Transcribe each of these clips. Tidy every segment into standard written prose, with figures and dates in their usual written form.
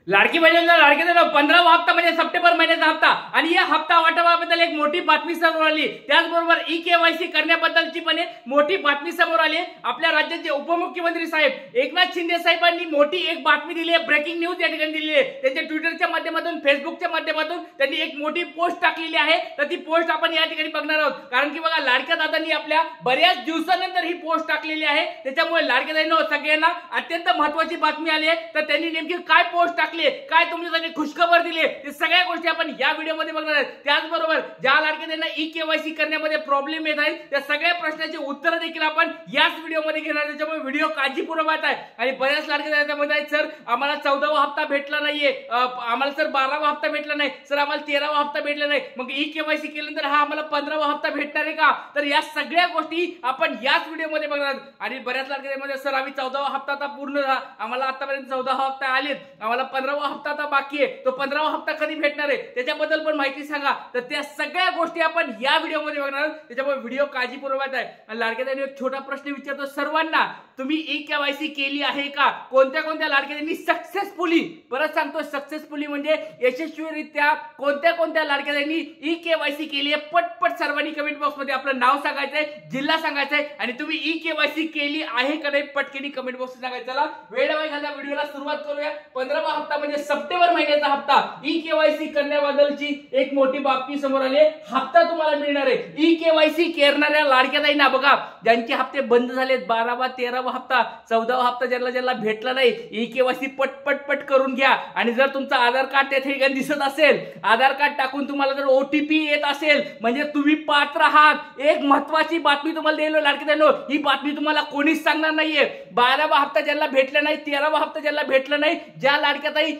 लाडकी बहिणींना लाडक्या 15वा हप्ता म्हणजे सप्टेंबर महिन्याचा हप्ता आणि या हप्ता वाटपाबद्दल एक मोठी बातमी समोर आली। त्याचबरोबर ई-केवायसी करण्याबद्दलची पण एक मोठी बातमी समोर आली। आपल्या राज्याचे उपमुख्यमंत्री साहेब एकनाथ शिंदे साहेबांनी मोठी एक बातमी दिली आहे, ब्रेकिंग न्यूज या ठिकाणी दिली आहे। त्यांच्या ट्विटरच्या माध्यमातून, फेसबुकच्या माध्यमातून त्यांनी एक मोठी पोस्ट टाकलेली आहे। तर ती पोस्ट आपण या ठिकाणी बघणार आहोत, कारण की बघा लाडक्या दादांनी आपल्या बऱ्याच दिवसानंतर ही पोस्ट टाकलेली आहे। त्याच्यामुळे लाडक्या दादांना सगळ्यांना अत्यंत महत्त्वाची बातमी आली आहे। तर त्यांनी नेमकी काय पोस्ट टाकली, काय तुमच्यासाठी खुशखबर दिली, ते सगळ्या गोष्टी आपण या व्हिडिओमध्ये बघणार आहोत। त्याचबरोबर ज्या लाडक्यांना ई-केवायसी करण्यामध्ये प्रॉब्लेम येत आहेत त्या सगळ्या प्रश्नांची उत्तरं देखील आपण याच व्हिडिओमध्ये घेणार। त्याच्यामुळे व्हिडिओ काळजीपूर्वक आहे। आणि बऱ्याच लाडक्या मध्ये सर आम्हाला 14वा हप्ता भेटला नाहीये, आम्हाला सर 12वा हप्ता भेटला नाही, सर आम्हाला 13वा हप्ता भेटला नाही, मग ई-केवायसी केल्यानंतर हा आम्हाला 15वा हप्ता भेटणार आहे का? तर या सगळ्या गोष्टी आपण याच व्हिडिओमध्ये बघणार आहोत। आणि बऱ्याच लाडक्यांमध्ये सर आम्ही 14वा हप्ता आता पूर्ण झाला, आम्हाला आतापर्यंत 14वा हप्ता आलेत, आम्हाला 15वा हप्ता आता बाकी आहे, तो 15वा हप्ता कधी भेटणार आहे त्याच्याबद्दल पण माहिती सांगा। तर त्या सगळ्या गोष्टी आपण या व्हिडिओमध्ये बघणार आहोत। त्याच्यामुळे व्हिडिओ काळजीपूर्वक आहे। आणि लाडक्यांना एक छोटा प्रश्न विचारतो सर्वांना, तुम्ही ई-केवायसी केली आहे का? कोणत्या कोणत्या लाडक्यांनी सक्सेसफुली, परत सांगतो सक्सेसफुली म्हणजे यशस्वीरित्या कोणत्या कोणत्या लाडक्यांनी ई-केवायसी केली आहे? पटपट सर्वांनी कमेंट बॉक्स मध्ये आपलं नाव सांगायचंय, जिल्हा सांगायचंय आणि तुम्ही ई-केवायसी केली आहे का नाही पटकन कमेंट बॉक्स सांगायचं। चला वेळ न घालता व्हिडिओला सुरुवात करूया। 15वा हप्ता म्हणजे सप्टेंबर महिन्याचा हप्ता, ई-केवायसी करण्याबद्दलची एक मोठी बातमी समोर आली आहे। हप्ता तुम्हाला मिळणार आहे। ई-केवायसी करणाऱ्या लाडक्यांना बघा, ज्यांचे हप्ते बंद झालेत 12वा 13वा हप्ता 14वा हप्ता ज्यांना भेटला नाही, ई-केवायसी पटपट करून घ्या। आणि जर तुमचं आधार कार्ड त्या ठिकाणी दिसत असेल, आधार कार्ड टाकून तुम्हाला जर ओटीपी येत असेल म्हणजे तुम्ही पात्र आहात। एक महत्त्वाची बातमी तुम्हाला दिली लाडक्यांनो, ही बातमी तुम्हाला कोणीच सांगणार नाहीये। 12वा हप्ता ज्यांना भेटला नाही, 13वा हप्ता ज्यांना भेटला नाही, ज्या लाडक्याताई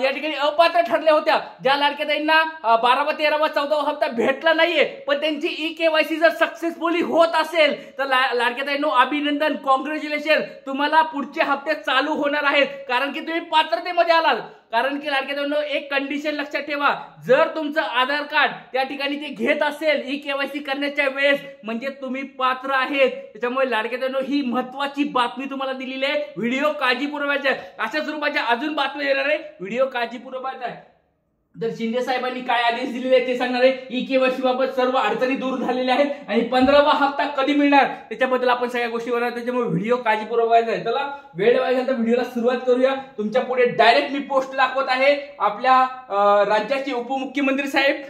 या ठिकाणी अपात्र ठरल्या होत्या, ज्या लाडक्याताईंना 12वा 13वा 14वा हप्ता भेटला नाहीये, पण त्यांची ई-केवायसी जर सक्सेसफुली होत असेल तर लाडक्याताईंनो अभिनंदन, कॉंग्रॅच्युलेशन, तुम्हाला पुढचे हप्ते चालू होणार आहेत, कारण की तुम्ही पात्रतेमध्ये आलात। कारण की लाडक्यांनो एक कंडिशन लक्षात ठेवा, जर तुमचं आधार कार्ड त्या ठिकाणी ते घेत असेल ई-केवायसी करण्याच्या वेळेस म्हणजे तुम्ही पात्र आहेत। त्याच्यामुळे लाडक्यांनो ही महत्त्वाची बातमी तुम्हाला दिलेली आहे। व्हिडिओ काळजीपूर्वक आहे, अशाच रूपाच्या अजून बातमी येणार आहे, व्हिडिओ काळजीपूर्वक आहे। तर शिंदे साहेबांनी काय आदेश दिलेले ते सांगणार आहे। ई-केवायसी बाबत सर्व अडचणी दूर झालेल्या आहेत आणि 15वा हप्ता कधी मिळणार त्याच्याबद्दल आपण सगळ्या गोष्टी करणार। त्याच्यामुळे व्हिडिओ काळजीपूर्वक आहे। चला वेळ वाया तर व्हिडिओला सुरुवात करूया। तुमच्या पुढे डायरेक्ट मी पोस्ट दाखवत आहे। आपल्या राज्याचे उपमुख्यमंत्री साहेब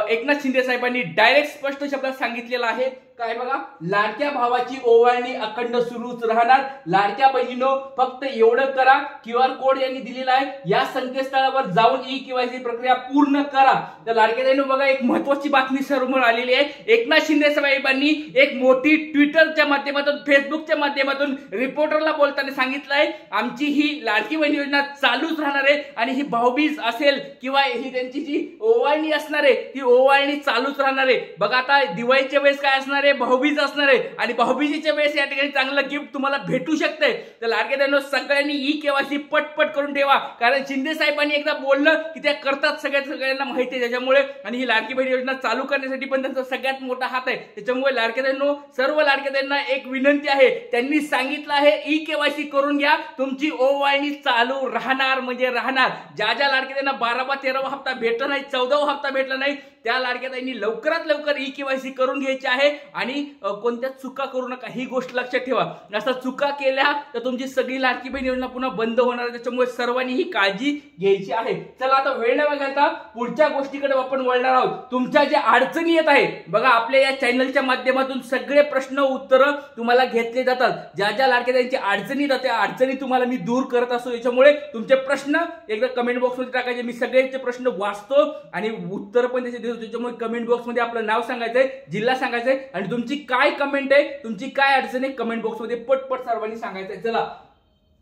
एकनाथ शिंदे साहेबांनी डायरेक्ट स्पष्ट शब्दात सांगितलेलं आहे, काय बघा, लाडक्या भावाची ओवाळणी अखंड सुरूच राहणार। लाडक्या बहिणीनो फक्त एवढं करा, QR कोड यांनी दिलेला आहे, या संकेतस्थळावर जाऊन ई-केवायसी प्रक्रिया पूर्ण करा। तर लाडक्या बहिणीनो बघा एक महत्त्वाची बातमी समोर आलेली आहे। एकनाथ शिंदे साहेबांनी एक मोठी ट्विटरच्या माध्यमातून, फेसबुकच्या माध्यमातून रिपोर्टरला बोलताना सांगितलं आहे, आमची ही लाडकी बहीण योजना चालूच राहणार आहे आणि ही भाऊबीज असेल किंवा ही त्यांची जी ओवाळणी असणार आहे ती ओवाळणी चालूच राहणार आहे। बघा आता दिवाळीच्या वेळेस काय असणार आहे, भाऊबीज असणार आहे आणि भाऊबीजीच्या वेळेस या ठिकाणी चांगलं गिफ्ट तुम्हाला भेटू शकते। तर लाडक्यांनो सगळ्यांनी ई-केवायसी पटपट करून ठेवा, कारण शिंदे साहेबांनी एकदा बोललं की त्या करतात, सगळ्यांना माहिती आहे। त्याच्यामुळे आणि ही लाडकी बहीण योजना चालू करण्यासाठी पण त्यांचा सगळ्यात मोठा हात आहे। त्याच्यामुळे लाडक्यांनो सर्व लाडक्यांना एक विनंती आहे, त्यांनी सांगितलं आहे ई-केवायसी करून घ्या, तुमची ओवाळणी चालू राहणार म्हणजे राहणार। ज्या लाडक्यांना 12वा 13वा हप्ता भेटला नाही, 14वा हप्ता भेटला नाही, त्या लाडक्यांनी लवकरात लवकर ई-केवायसी करून घ्यायची आहे। आणि कोणत्या चुका करू नका, ही गोष्ट लक्षात ठेवा। असा चुका केल्या तर तुमची सगळी लाडकी बहीण योजना पुन्हा बंद होणार, त्याच्यामुळे सर्वांनी ही काळजी घ्यायची आहे। चला आता वेळ न घालता पुढच्या गोष्टीकडे आपण वळणार आहोत। तुमच्या ज्या अडचणी येत आहेत बघा, आपल्या या चॅनलच्या माध्यमातून सगळे प्रश्न उत्तर तुम्हाला घेतले जातात। ज्या लाडक्यांची अडचणी येतात त्या अडचणी तुम्हाला मी दूर करत असतो। त्याच्यामुळे तुमचे प्रश्न एकदा कमेंट बॉक्स मध्ये टाकायचे, मी सगळ्यांचे प्रश्न वाचतो आणि उत्तर पण त्याचे देतो। त्याच्यामुळे कमेंट बॉक्स मध्ये आपलं नाव सांगायचंय, जिल्हा सांगायचंय आणि तुमची काय कमेंट आहे, तुमची काय अडचण आहे कमेंट बॉक्स मध्ये पटपट सर्वांनी सांगायचंय। चला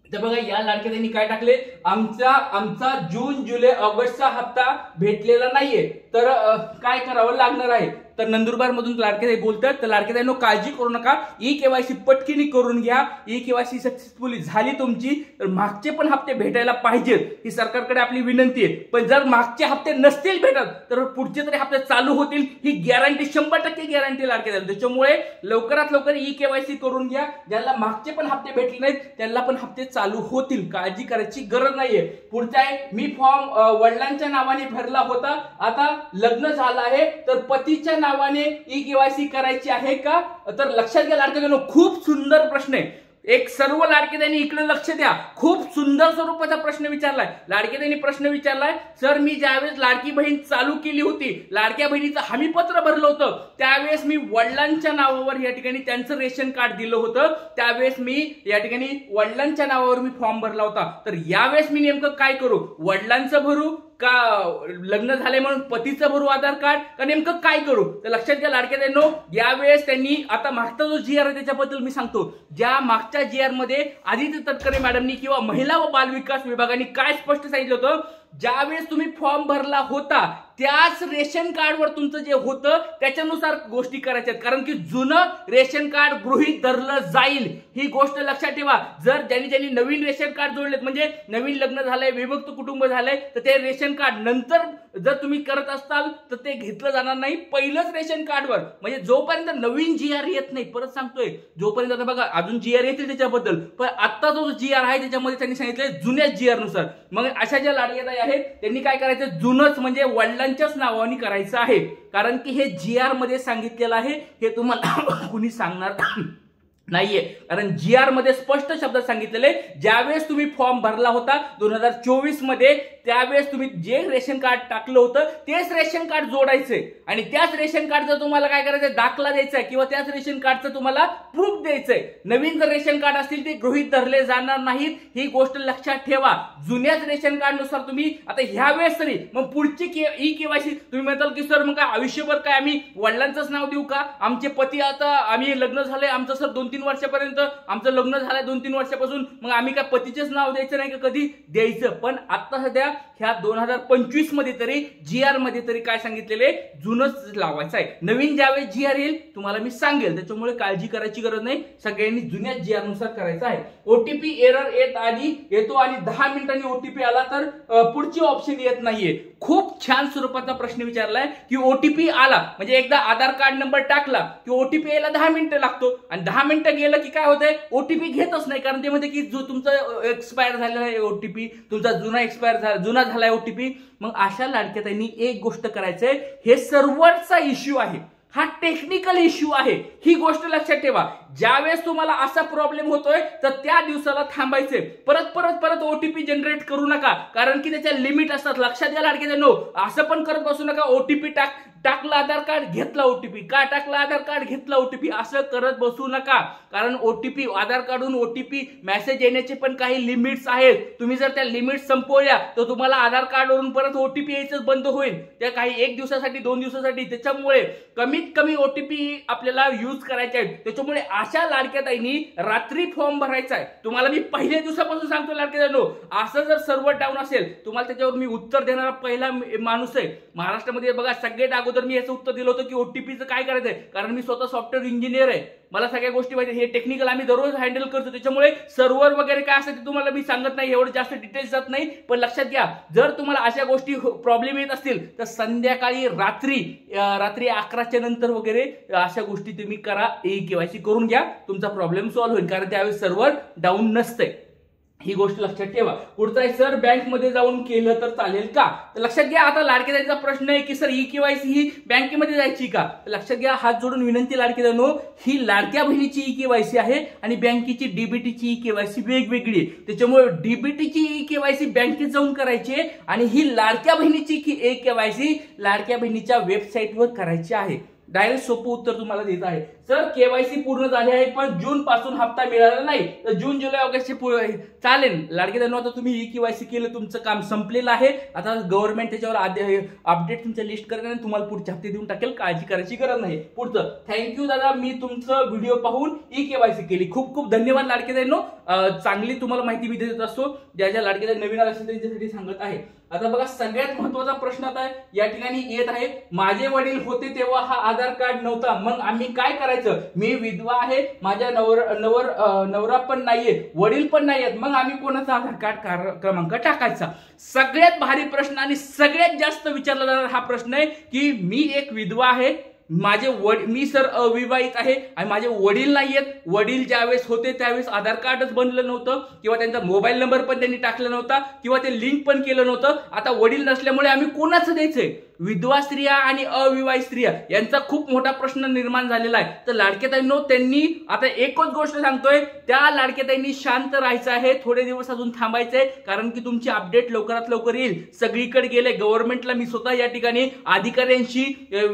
तर बघा या लाडक्यांनी काय टाकले, आमचा जून जुलै ऑगस्टचा हप्ता भेटलेला नाहीये, तर काय करावं लागणार आहे। तर नंदुरबार मधून लाडकेताई बोलतात. तर लाडकेताईंनो काळजी करू नका, ई केवायसी पटकीने करून घ्या. ई केवायसी सक्सेसफुली झाली तुमची तर मागचे पण हप्ते भेटायला पाहिजेत ही सरकारकडे आपली विनंती आहे. पण जर मागचे हप्ते नसतील भेटत तर पुढचे तरी हप्ते चालू होतील ही गॅरंटी 100% गॅरंटी लाडकेताई. त्याच्यामुळे लवकरात लवकर ई केवायसी करून घ्या. ज्यांना मागचे पण हप्ते भेटले नाहीत त्यांना पण हप्ते चालू होतील, काळजी करायची गरज नाहीये. पुढचा आहे, मी फॉर्म वडिलांच्या नावाने भरला होता, आता लग्न झालं आहे तर पतीच्या नावाने ई केवायसी करायची आहे का? तर लक्षात घ्या लाडकेताईंनो, खूप सुंदर प्रश्न आहे. एक सर्व लाडकेताईंनी इकडे लक्ष द्या, खूप सुंदर स्वरूपाचा प्रश्न विचारलाय. लाडकेताईंनी प्रश्न विचारलाय, सर मी ज्यावेळेस लाडकी बहीण चालू केली होती, लाडक्या बहिणीचं हमीपत्र भरलं होतं, त्यावेळेस मी वडिलांच्या नावावर या ठिकाणी त्यांचं रेशन कार्ड दिलं होतं, त्यावेळेस मी या ठिकाणी वडिलांच्या नावावर मी फॉर्म भरला होता. तर यावेळेस मी नेमकं काय करू? वडिलांचं भरू का लग्न झाले म्हणून पतीचं भरू आधार कार्ड, का नेमकं काय करू? तर लक्षात घ्या लाडकेताईंनो, यावेळेस त्यांनी आता मागचा जो जी आर आहे त्याच्याबद्दल मी सांगतो. ज्या मागच्या जी आर मध्ये आदित्य तटकरे मॅडमनी किंवा महिला व बाल विकास विभागाने काय स्पष्ट सांगितलं होतं, ज्यावेळेस तुम्ही फॉर्म भरला होता त्याच रेशन कार्डवर तुमचं जे होतं त्याच्यानुसार गोष्टी करायच्या, कारण की जुनं रेशन कार्ड गृहीत धरलं जाईल ही गोष्ट लक्षात ठेवा. जर ज्यांनी नवीन रेशन कार्ड जोडलेत, म्हणजे नवीन लग्न झालंय, विभक्त कुटुंब झालंय, तर ते रेशन कार्ड नंतर जर तुम्ही करत असाल तर ते घेतलं जाणार नाही. पहिलंच रेशन कार्डवर, म्हणजे जोपर्यंत नवीन जी आर येत नाही, परत सांगतोय, जोपर्यंत आता बघा अजून जी आर येतील त्याच्याबद्दल, पण आता जो जी आर आहे त्याच्यामध्ये त्यांनी सांगितलंय जुन्या जी आर नुसार. मग अशा ज्या लाडक्या आहेत त्यांनी काय करायचं, जुनच म्हणजे वडिलांच्याच नावाने करायचं आहे, कारण की हे जी आर मध्ये सांगितलेलं आहे, हे तुम्हाला कुणी सांगणार नाहीये. कारण जी आर मध्ये स्पष्ट शब्दात सांगितलेले, ज्यावेळेस तुम्ही फॉर्म भरला होता 2024 मध्ये, त्यावेळेस तुम्ही जे रेशन कार्ड टाकलं होतं तेच रेशन कार्ड जोडायचंय आणि त्याच रेशन कार्डचं तुम्हाला काय करायचंय, दाखला द्यायचा किंवा त्याच रेशन कार्डचं तुम्हाला प्रूफ द्यायचंय. नवीन जर रेशन कार्ड असतील ते गृहीत धरले जाणार नाहीत, ही गोष्ट लक्षात ठेवा. जुन्याच रेशन कार्ड नुसार तुम्ही आता ह्या वेळेस तरी, मग पुढची ई केवायसी तुम्ही म्हणताल की सर मग काय आयुष्यभर काय आम्ही वडिलांचंच नाव देऊ का? आमचे पती आता आम्ही लग्न झालंय आमचं सर 2-3 वर्षापर्यंत आमचं लग्न झालंय 2-3 वर्षापासून, मग आम्ही काय पतीचेच नाव द्यायचं नाही का? कधी द्यायचं. पण आता सध्या ह्या 2025 मध्ये तरी जी आर मध्ये तरी काय सांगितलेले, जुनच लावायचं आहे. नवीन ज्यावेळेस जी आर येईल तुम्हाला मी सांगेल, त्याच्यामुळे काळजी करायची गरज नाही, सगळ्यांनी जुन्या जी आर नुसार करायचं आहे. ओटीपी एरर येतो आणि 10 मिनिटांनी ओटीपी आला तर पुढची ऑप्शन येत नाहीये. खूप छान स्वरूपाचा प्रश्न विचारलाय की ओटीपी आला म्हणजे एकदा आधार कार्ड नंबर टाकला की ओटीपी यायला 10 मिनिटं लागतो आणि 10 मिनिटं गेलं की काय होतंय, ओटीपी घेतच नाही, कारण ते म्हणते की जो तुमचा एक्सपायर झालेला आहे ओटीपी, तुमचा जुना झालाय ओटीपी. मग अशा लाडक्याताईंनी एक गोष्ट करायचंय, हे सर्व्हरचा इश्यू आहे, हा टेक्निकल इश्यू आहे, ही गोष्ट लक्षात ठेवा. ज्यावेळेस तुम्हाला असा प्रॉब्लेम होतोय तर त्या दिवसाला थांबायचे, परत ओटीपी जनरेट करू नका, कारण की त्याच्या लिमिट असतात. लक्षात घ्या लाडकेताईंनो, असं पण करत बसू नका, ओटीपी टाकला आधार कार्ड घेतला ओटीपी, का टाकला आधार कार्ड घेतला ओटीपी, असं करत बसू नका. कारण ओटीपी आधार कार्डून ओटीपी मेसेज येण्याचे पण काही लिमिट्स आहेत. तुम्ही जर त्या लिमिट संपवल्या तर तुम्हाला आधार कार्डवरून परत ओटीपी यायचं बंद होईल, त्या काही 1 दिवसासाठी 2 दिवसासाठी. त्याच्यामुळे कमीत कमी ओटीपी आपल्याला यूज करायचे आहेत. त्याच्यामुळे अशा लाडक्याताईंनी रात्री फॉर्म भरायचा आहे. तुम्हाला मी पहिल्या दिवसापासून सांगतो लाडक्याताईंनो, असं जर सर्व्हर डाऊन असेल तुम्हाला त्याच्यावर मी उत्तर देणारा पहिला माणूस आहे महाराष्ट्रामध्ये. बघा सगळ्यात अगोदर मी याचं उत्तर दिलं होतं की ओटीपीचं काय करायचंय, कारण मी स्वतः सॉफ्टवेअर इंजिनियर आहे, मला सगळ्या गोष्टी माहिती, हे टेक्निकल आम्ही दररोज हँडल करतो. त्याच्यामुळे सर्व्हर वगैरे काय असतं ते तुम्हाला मी सांगत नाही, एवढं जास्त डिटेल्स जात नाही. पण लक्षात घ्या, जर तुम्हाला अशा गोष्टी प्रॉब्लेम येत असतील तर संध्याकाळी रात्री 11च्या नंतर वगैरे अशा गोष्टी तुम्ही करा, ई केवायसी करून घ्या, तुमचा प्रॉब्लेम सॉल्व्ह होईल, कारण त्यावेळेस सर्व्हर डाऊन नसते. ही गोष्ट लक्षात ठेवा. पुढचा आहे, सर बँकमध्ये जाऊन केलं तर चालेल का? तर लक्षात घ्या, आता लाडकेताईंचा प्रश्न आहे की सर ई केवायसी ही बँकेमध्ये जायची का? लक्षात घ्या, हात जोडून विनंती लाडकेताईंनो, ही लाडक्या बहिणीची ई केवायसी आहे आणि बँकेची डीबीटीची ई केवायसी वेगवेगळी आहे. त्याच्यामुळे डीबीटीची ई केवायसी बँकेत जाऊन करायची आणि ही लाडक्या बहिणीची ई केवायसी लाडक्या बहिणीच्या वेबसाईटवर करायची आहे. डायरेक्ट सोपं उत्तर तुम्हाला देत आहे. सर केवायसी पूर्ण झाली आहे पण जून पासून हप्ता मिळाला नाही, तर जून जुलै ऑगस्ट चालेल. लाडकेताईंनो, आता तुम्ही ई केवायसी केलं, तुमचं काम संपलेलं आहे. आता गव्हर्नमेंट त्याच्यावर अपडेट तुमच्या लिस्ट करेल आणि तुम्हाला पुढचे हप्ते देऊन टाकेल, काळजी करायची गरज नाही. पुढचं, थँक्यू दादा, मी तुमचं व्हिडिओ पाहून ई केवायसी केली. खूप खूप धन्यवाद लाडकेताईंनो, चांगली तुम्हाला माहिती मी देत असतो. ज्या ज्या लाडकेताई नवीन आले असतील त्यांच्यासाठी सांगत आहे. आता बघा सगळ्यात महत्वाचा प्रश्न आता या ठिकाणी येत आहे, माझे वडील होते तेव्हा हा आधार कार्ड नव्हता, मग आम्ही काय करायचं? मी विधवा आहे, माझ्या नवरा पण नाहीये, वडील पण नाहीयेत, मग आम्ही कोणाचा आधार कार्ड क्रमांक टाकायचा? सगळ्यात भारी प्रश्न आणि सगळ्यात जास्त विचारला जाणारा हा प्रश्न आहे की मी एक विधवा आहे, मी सर अविवाहित आहे आणि माझे वडील नाहीयेत, वडील ज्यावेळेस होते त्यावेळेस आधार कार्डच बनलं नव्हतं किंवा त्यांचा मोबाईल नंबर पण त्यांनी टाकला नव्हता किंवा ते लिंक पण केलं नव्हतं, आता वडील नसल्यामुळे आम्ही कोणाचं द्यायचंय? विधवा स्त्रिया आणि अविवाहित स्त्रिया यांचा खूप मोठा प्रश्न निर्माण झालेला आहे. तर लाडकेताईंनो, त्यांनी आता एकच गोष्ट सांगतोय, त्या लाडकेताईंनी शांत राहायचं आहे, थोडे दिवस अजून थांबायचंय, कारण की तुमची अपडेट लवकरात लवकर येईल. सगळीकडे गेले, गव्हर्नमेंटला मी स्वतः या ठिकाणी अधिकाऱ्यांशी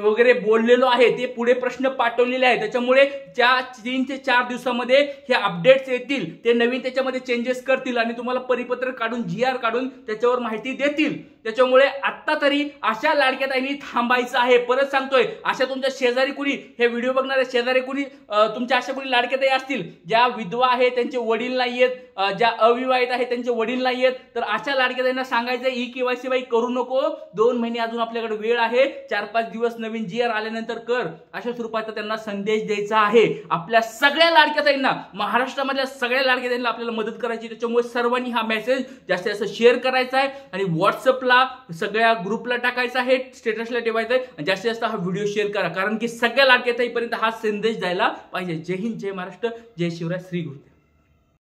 वगैरे बोललेलो आहे, ते पुढे प्रश्न पाठवलेले आहेत, त्याच्यामुळे 3 ते 4 दिवसामध्ये हे अपडेट्स येतील, ते नवीन त्याच्यामध्ये चेंजेस करतील आणि तुम्हाला परिपत्रक काढून GR काढून त्याच्यावर माहिती देतील. त्याच्यामुळे आता तरी अशा लाडक्याताईंनी थांबायचं आहे. परत सांगतोय, अशा तुमच्या शेजारी कुणी हे व्हिडिओ बघणारे शेजारी कुणी तुमच्या अशा कुणी लाडक्याताई असतील ज्या विधवा आहेत, त्यांचे वडील नाहीयेत, ज्या अविवाहित आहेत त्यांचे वडील नाहीयेत, तर अशा लाडक्याताईंना सांगायचं ई-KYC बाई करू नको, 2 महिने अजून आपल्याकडे वेळ आहे, 4-5 दिवस नवीन GR आल्यानंतर कर, अशा स्वरूपाचा त्यांना संदेश द्यायचा आहे. आपल्या सगळ्या लाडक्याताईंना, महाराष्ट्रामधल्या सगळ्या लाडक्याताईंना आपल्याला मदत करायची, त्याच्यामुळे सर्वांनी हा मेसेज जास्तीत जास्त शेअर करायचा आहे आणि व्हॉट्सअपला सगळ्या ग्रुपला टाकायचा आहे, स्टेटसला ठेवायचा आहे आणि जास्तीत जास्त हा व्हिडिओ शेअर करा, कारण की सगळ्या लाडक्याताईपर्यंत हा संदेश जायला पाहिजे. जय हिंद, जय महाराष्ट्र, जय शिवराय, श्री गुरु.